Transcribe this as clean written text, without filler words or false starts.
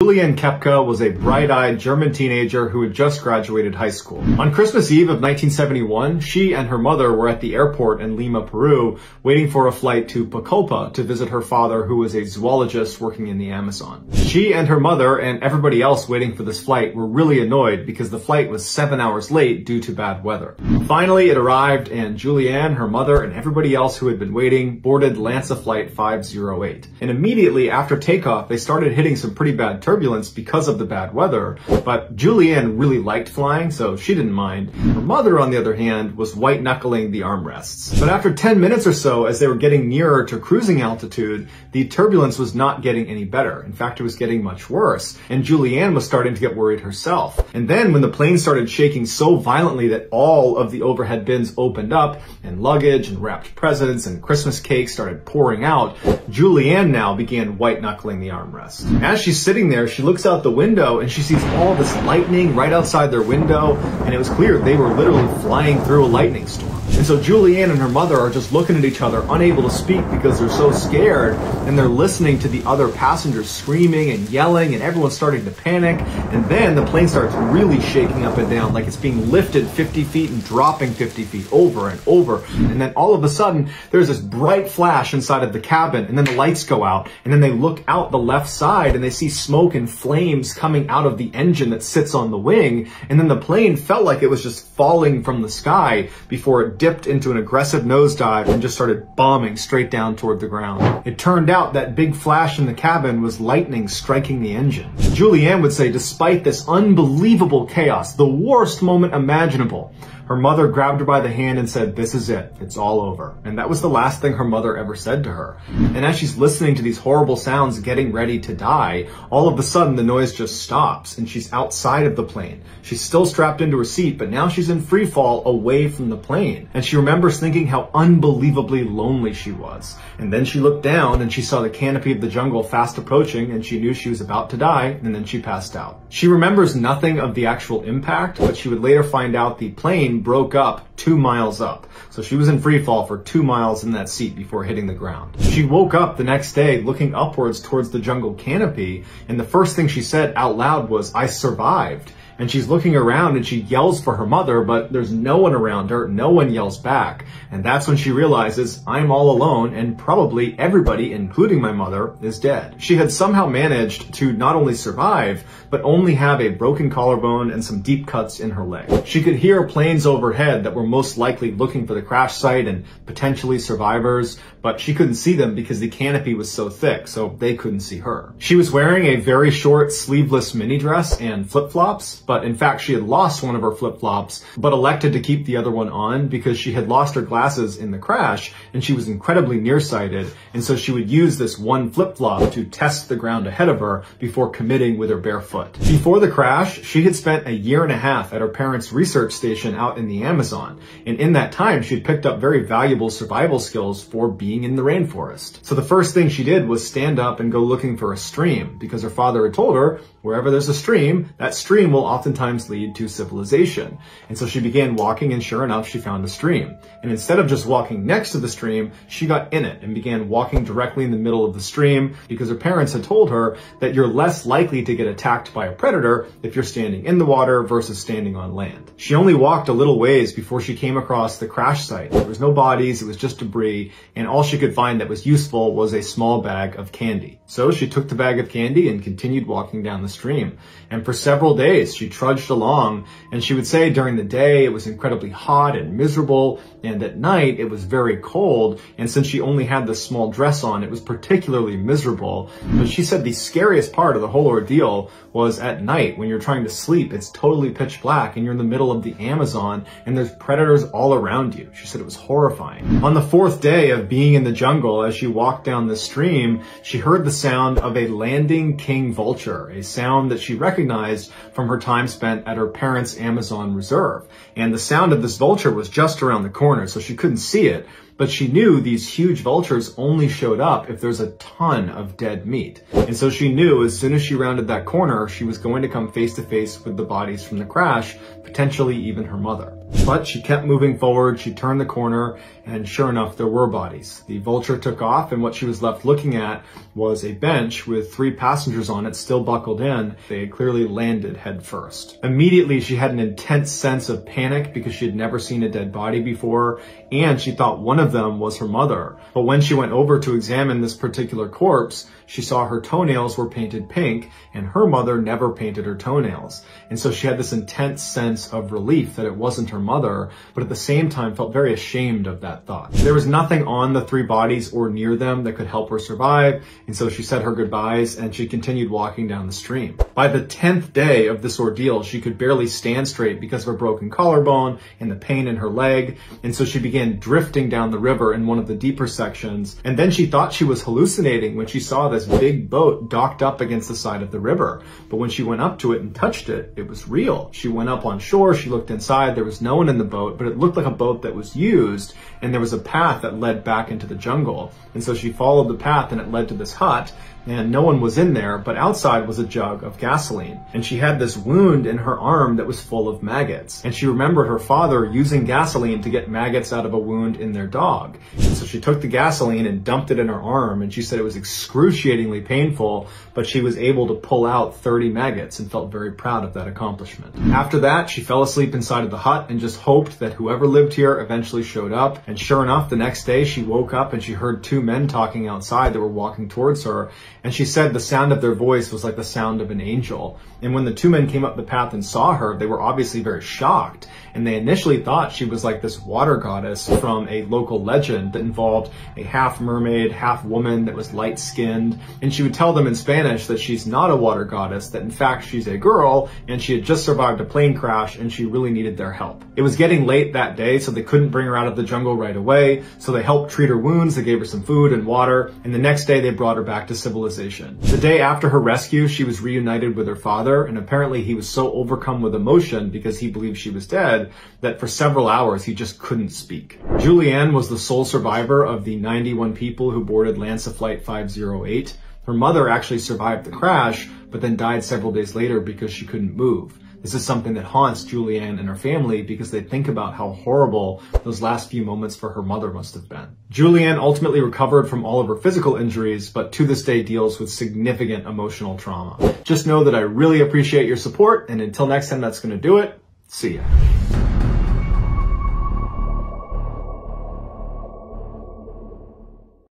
Julianne Kepka was a bright-eyed German teenager who had just graduated high school. On Christmas Eve of 1971, she and her mother were at the airport in Lima, Peru, waiting for a flight to Pucallpa to visit her father, who was a zoologist working in the Amazon. She and her mother and everybody else waiting for this flight were really annoyed because the flight was 7 hours late due to bad weather. Finally, it arrived, and Julianne, her mother, and everybody else who had been waiting boarded Lanza Flight 508. And immediately after takeoff, they started hitting some pretty bad turbulence because of the bad weather, but Julianne really liked flying, so she didn't mind. Her mother, on the other hand, was white-knuckling the armrests. But after 10 minutes or so, as they were getting nearer to cruising altitude, the turbulence was not getting any better. In fact, it was getting much worse, and Julianne was starting to get worried herself. And then when the plane started shaking so violently that all of the overhead bins opened up, and luggage and wrapped presents and Christmas cakes started pouring out, Julianne now began white-knuckling the armrest. As she's sitting there, she looks out the window and she sees all this lightning right outside their window, and it was clear they were literally flying through a lightning storm. And so Julianne and her mother are just looking at each other, unable to speak because they're so scared, and they're listening to the other passengers screaming and yelling, and everyone's starting to panic. And then the plane starts really shaking up and down, like it's being lifted 50 feet and dropping 50 feet over and over. And then all of a sudden, there's this bright flash inside of the cabin, and then the lights go out, and then they look out the left side and they see smoke and flames coming out of the engine that sits on the wing. And then the plane felt like it was just falling from the sky before it dipped into an aggressive nosedive and just started bombing straight down toward the ground. It turned out that big flash in the cabin was lightning striking the engine. Julianne would say, despite this unbelievable chaos, the worst moment imaginable, her mother grabbed her by the hand and said, "This is it. It's all over." And that was the last thing her mother ever said to her. And as she's listening to these horrible sounds getting ready to die, all of a sudden the noise just stops and she's outside of the plane. She's still strapped into her seat, but now she's in free fall away from the plane. And she remembers thinking how unbelievably lonely she was. And then she looked down and she saw the canopy of the jungle fast approaching, and she knew she was about to die, and then she passed out. She remembers nothing of the actual impact, but she would later find out the plane broke up 2 miles up. So she was in free fall for 2 miles in that seat before hitting the ground. She woke up the next day looking upwards towards the jungle canopy, and the first thing she said out loud was, "I survived." And she's looking around and she yells for her mother, but there's no one around her. No one yells back. And that's when she realizes, I'm all alone, and probably everybody, including my mother, is dead. She had somehow managed to not only survive, but only have a broken collarbone and some deep cuts in her leg. She could hear planes overhead that were most likely looking for the crash site and potentially survivors, but she couldn't see them because the canopy was so thick, so they couldn't see her. She was wearing a very short sleeveless mini dress and flip-flops, but in fact she had lost one of her flip-flops, but elected to keep the other one on because she had lost her glasses in the crash and she was incredibly nearsighted, and so she would use this one flip-flop to test the ground ahead of her before committing with her bare foot. Before the crash, she had spent 1.5 years at her parents' research station out in the Amazon, and in that time she'd picked up very valuable survival skills for being in the rainforest. So the first thing she did was stand up and go looking for a stream, because her father had told her, wherever there's a stream, that stream will oftentimes lead to civilization. And so she began walking, and sure enough, she found a stream. And instead of just walking next to the stream, she got in it and began walking directly in the middle of the stream, because her parents had told her that you're less likely to get attacked by a predator if you're standing in the water versus standing on land. She only walked a little ways before she came across the crash site. There was no bodies, it was just debris, and all she could find that was useful was a small bag of candy. So she took the bag of candy and continued walking down the stream. And for several days, she trudged along, and she would say during the day it was incredibly hot and miserable, and at night it was very cold, and since she only had this small dress on, it was particularly miserable. But she said the scariest part of the whole ordeal was at night when you're trying to sleep. It's totally pitch black and you're in the middle of the Amazon and there's predators all around you. She said it was horrifying. On the 4th day of being in the jungle, as she walked down the stream, she heard the sound of a landing king vulture, a sound that she recognized from her time spent at her parents' Amazon reserve. And the sound of this vulture was just around the corner, so she couldn't see it. But she knew these huge vultures only showed up if there's a ton of dead meat. And so she knew as soon as she rounded that corner, she was going to come face to face with the bodies from the crash, potentially even her mother. But she kept moving forward, she turned the corner, and sure enough, there were bodies. The vulture took off, and what she was left looking at was a bench with 3 passengers on it still buckled in. They had clearly landed head first. Immediately, she had an intense sense of panic because she had never seen a dead body before, and she thought one of them was her mother. But when she went over to examine this particular corpse, she saw her toenails were painted pink, and her mother never painted her toenails. And so she had this intense sense of relief that it wasn't her mother, but at the same time felt very ashamed of that thought. There was nothing on the 3 bodies or near them that could help her survive, and so she said her goodbyes and she continued walking down the stream. By the 10th day of this ordeal, she could barely stand straight because of her broken collarbone and the pain in her leg, and so she began drifting down the river in one of the deeper sections, and then she thought she was hallucinating when she saw this big boat docked up against the side of the river. But when she went up to it and touched it, it was real. She went up on shore, she looked inside, there was no one in the boat, but it looked like a boat that was used, and there was a path that led back into the jungle. And so she followed the path and it led to this hut, and no one was in there, but outside was a jug of gasoline. And she had this wound in her arm that was full of maggots. And she remembered her father using gasoline to get maggots out of a wound in their dog. And so she took the gasoline and dumped it in her arm, and she said it was excruciatingly painful, but she was able to pull out 30 maggots and felt very proud of that accomplishment. After that, she fell asleep inside of the hut and just hoped that whoever lived here eventually showed up. And sure enough, the next day she woke up and she heard 2 men talking outside that were walking towards her. And she said the sound of their voice was like the sound of an angel. And when the 2 men came up the path and saw her, they were obviously very shocked. And they initially thought she was like this water goddess from a local legend that involved a half mermaid, half woman that was light-skinned. And she would tell them in Spanish that she's not a water goddess, that in fact she's a girl, and she had just survived a plane crash and she really needed their help. It was getting late that day, so they couldn't bring her out of the jungle right away. So they helped treat her wounds, they gave her some food and water, and the next day they brought her back to civilization. The day after her rescue, she was reunited with her father, and apparently he was so overcome with emotion because he believed she was dead that for several hours he just couldn't speak. Julianne was the sole survivor of the 91 people who boarded Lanza Flight 508. Her mother actually survived the crash, but then died several days later because she couldn't move. This is something that haunts Julianne and her family because they think about how horrible those last few moments for her mother must have been. Julianne ultimately recovered from all of her physical injuries, but to this day deals with significant emotional trauma. Just know that I really appreciate your support, and until next time, that's going to do it. See ya.